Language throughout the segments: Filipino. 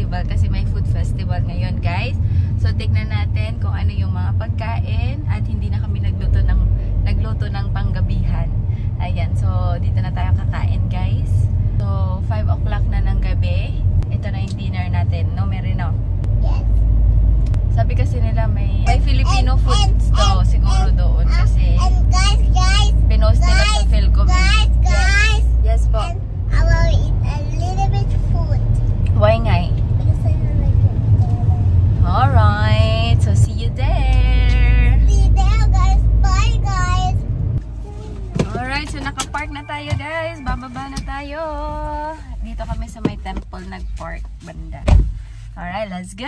festival kasi may food festival ngayon, guys. So tignan natin kung ano yung mga pagkain at hindi na kami nagluto ng panggabihan. Ayan, so dito na tayo kakain, guys. So 5 o'clock na ng gabi. Ito na yung dinner natin, no, Merino? Yes. Sabi kasi nila may Filipino foods daw siguro doon kasi guys, pinost nila sa Philcom. guys. Yes po. And I will eat a little bit food. Why nga? Because I don't like it. Alright, so see you there. See you there, guys. Bye, guys. Alright, so nakapark na tayo, guys. Bababa na tayo. Dito kami sa may temple nag-park banda. Alright, let's go.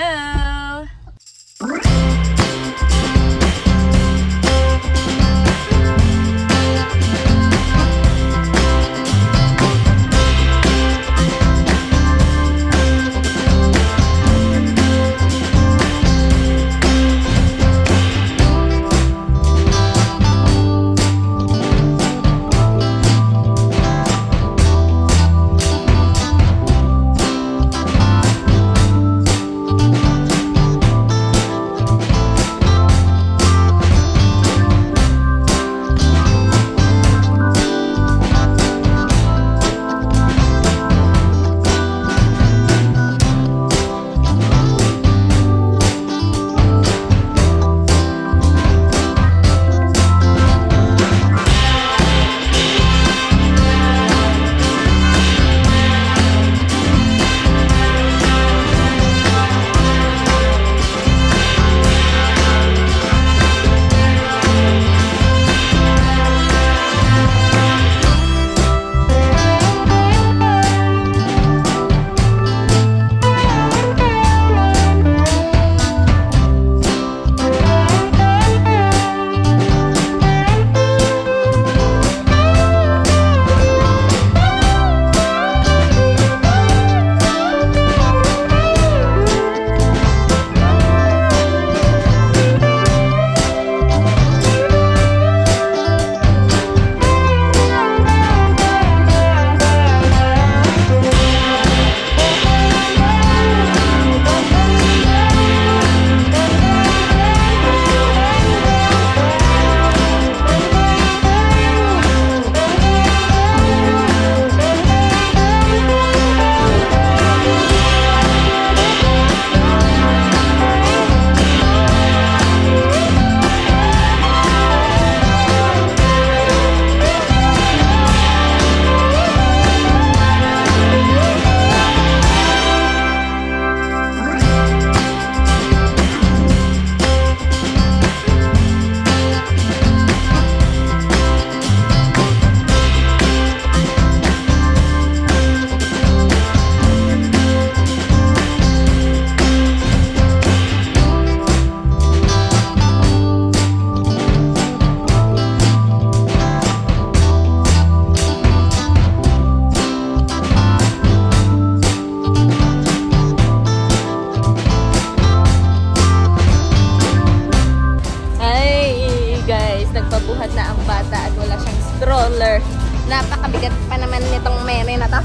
Nagpabuhat na ang bata at wala siyang stroller. Napakabigat pa naman nitong Mary na to.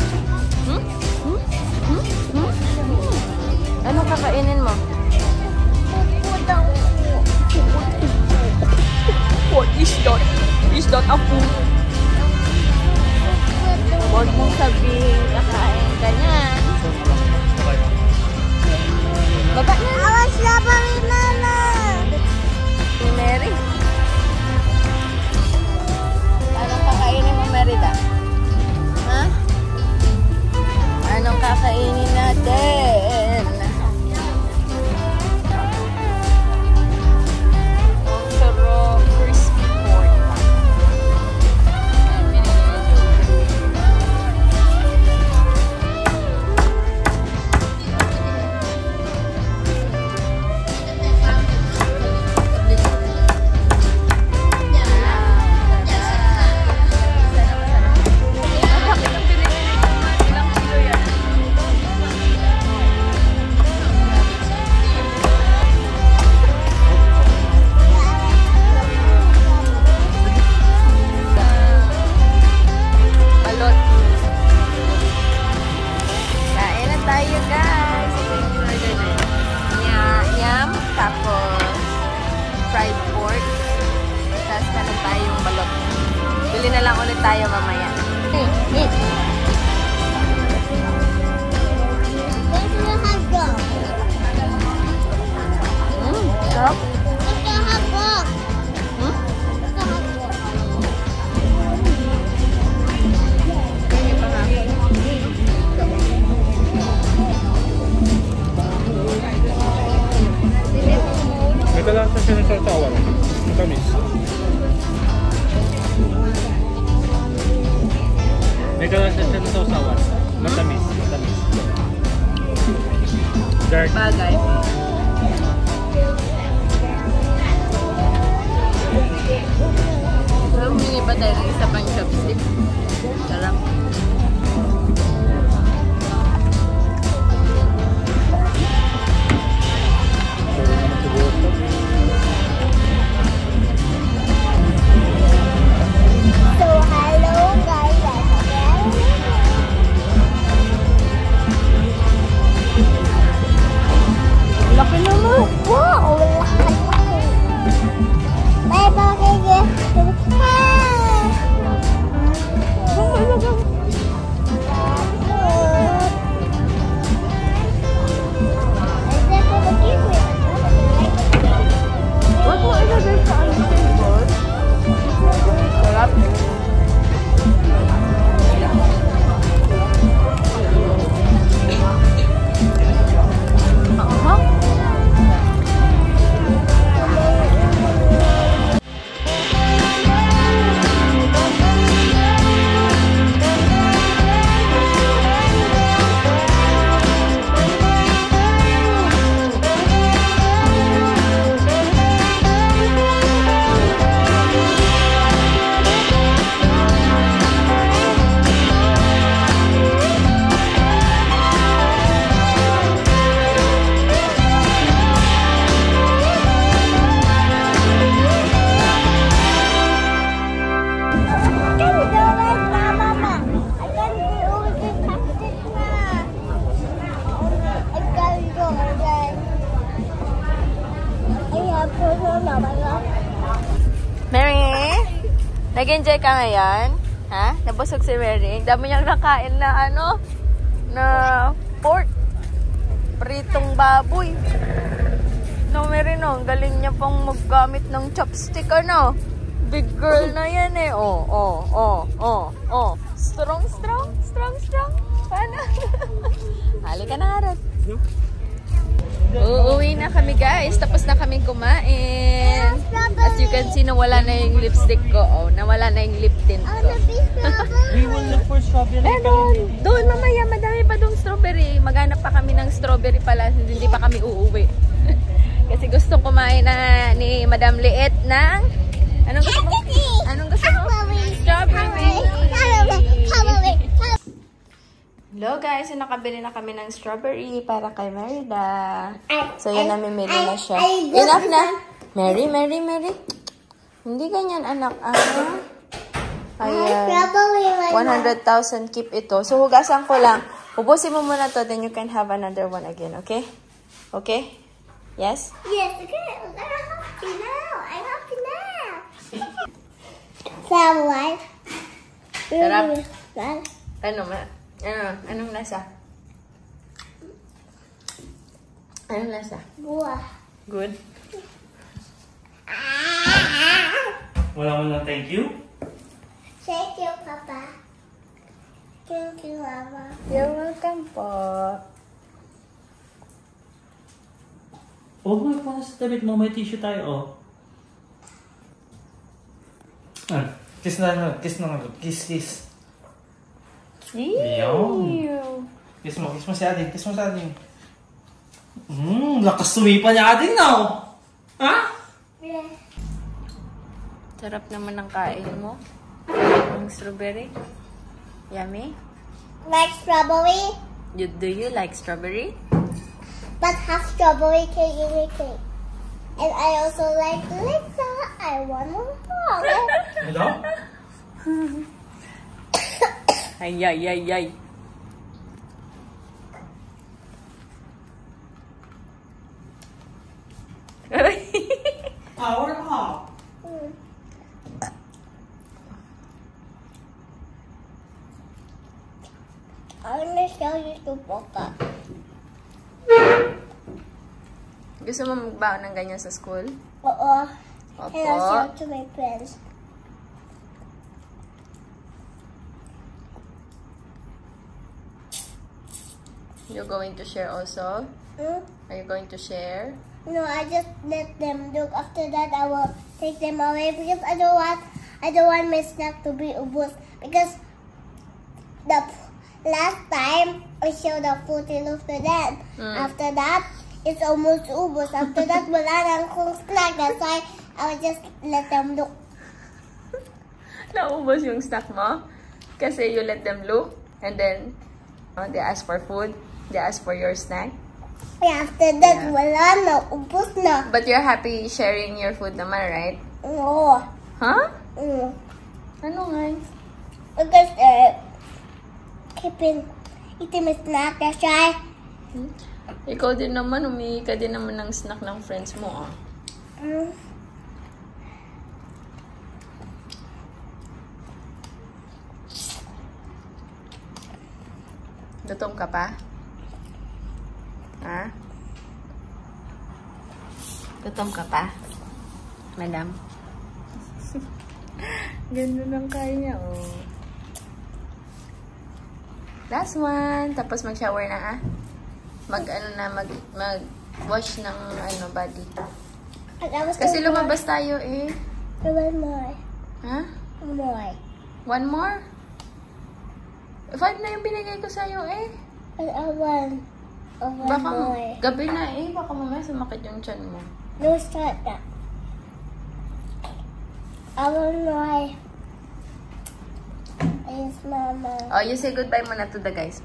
Ano kakainin mo? What is that? Is that a food? Huwag mong sabihin kakain ka niyan. Baba na. Awas na pa rin na. Ni Mary. Anong kakainin mo, Merida? Ha? Anong kakainin natin? Ang sarap, crispy pork. tayo mamaya. Where's the hot dog? Sarap. Where's the hot dog? Hmm? Where's the hot dog? Hindi pa nga. May kalasa siya ng sausawan. Matamis. May kalasa siya ng sausawan. Matamis. Matamis. Dark. Bagay. Pero humingi pa tayo ng isa pang chopstick. Sarap. Pwede naman siguro ito. So hello guys, Laki naman. wow, bye bye. Wag mo ilagay sa ano table. Sarap. Mary, nag-enjoy ka ngayon? Ha? Nabusog si Mary. Dami niyang nakain na ano? Na pork. Pritong baboy. No, Mary, no. Ang galing niya pang maggamit ng chopstick, ano? Big girl na yan eh. Oh. Strong. Paano? Halika na, Harat. Uuwi na kami, guys. Tapos na kaming kumain. As you can see, nawala na yung lipstick ko. Oh, nawala na yung lip tint ko. We will look for strawberry. Meron! Doon, mamaya, madami pa doon strawberry. Maghanap pa kami ng strawberry pala. Hindi pa kami uuwi. Kasi gustong kumain na ni Madam Liet ng... Anong gusto mo? Anong gusto mo? Strawberry! Hello guys, so nakabili na kami ng strawberry para kay Merida. So yun, namimili na siya. Enough na! Mary. Hindi ganyan, anak. Ayan. 100,000 keep ito. So hugasan ko lang. Ubusin mo muna to, then you can have another one again, okay? Okay? Yes? Yes, okay. I'm happy now. Someone. Sarap. Anong lasa? Anong lasa? Buah. Good. Wala mo lang thank you. Thank you, Papa. Thank you, Mama. You're welcome po. Huwag mo ipon sa tabit mo. May tissue tayo, oh. Kiss na. Kiss. Ew. Kiss mo si Ading. Lakas sumipa niya Ading now. Ha? Yeah. Sarap naman ng kain mo. Ang strawberry. Yummy. Like strawberry, Do you like strawberry? but have strawberry cake in the cake. And I also like Lisa. I want more. Hello? Ay. Power off. I want to show you to Boca. Gusto mo magbaon ng ganyan sa school? Oo. Opo. And I'll show to my friends. You're going to share also? Hmm? Are you going to share? No, I just let them look. After that, I will take them away because I don't want my snack to be ubos. Because the last time I showed the food to them. After that, it's almost ubos. After that, wala na akong snack. That's why I will just let them look. Naubos yung snack mo? Kasi you let them look and then they ask for food. They ask for your snack. Yeah, after that, wala na. Ubos na. But you're happy sharing your food naman, right? No. Huh? Mm. Ano nga? Because eating my snack. That's why. Ikaw din naman, umihi ka din naman ng snack ng friends mo, ah. Mm. Gutom ka pa? Ha? Gutom ka pa? Madam? Ganda ng kaya, oh. Last one. Tapos mag-shower na, ah. Mag-wash ng, body. Kasi lumabas tayo, eh. One more. Ha? More. One more? 5 na yung binigay ko sa'yo, eh. One Baka more. gabi na, eh. Baka mamaya sumakit yung tiyan mo. No, start that. I want more. Yes, Mama. Oh, you say goodbye muna to the guys.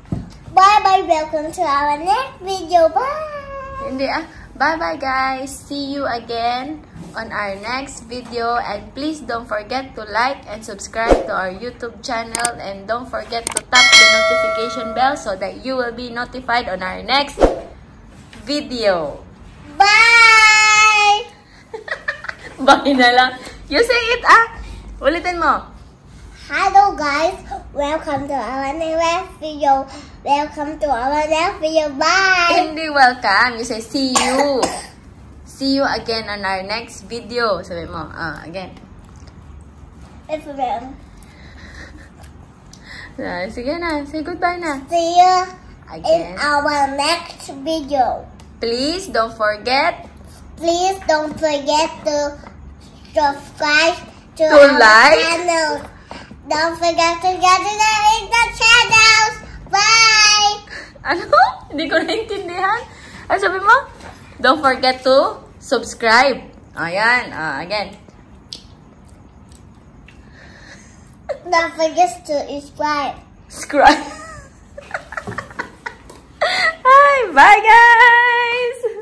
Bye-bye. Welcome to our next video. Bye. Hindi, ah. Bye-bye, guys. See you again on our next video. And please don't forget to like and subscribe to our YouTube channel. And don't forget to tap the notification bell so that you will be notified on our next video. Bye. Bye na lang. You say it, ah. Ulitin mo. Hello, guys. Welcome to our next video. Welcome to our next video. Bye. Hindi welcome. You say see you. See you again on our next video. Sabi mo, again. Everyone. Sige na. Say goodbye na. See you Again. in our next video. Please don't forget Please don't forget to subscribe to To our like. channel. Don't forget to get to the channels. Bye. Ano? Hindi ko naintindihan. Ano sabi mo? Don't forget to subscribe. Ayan. Again. Don't forget to subscribe. Subscribe. Hi. Bye, guys.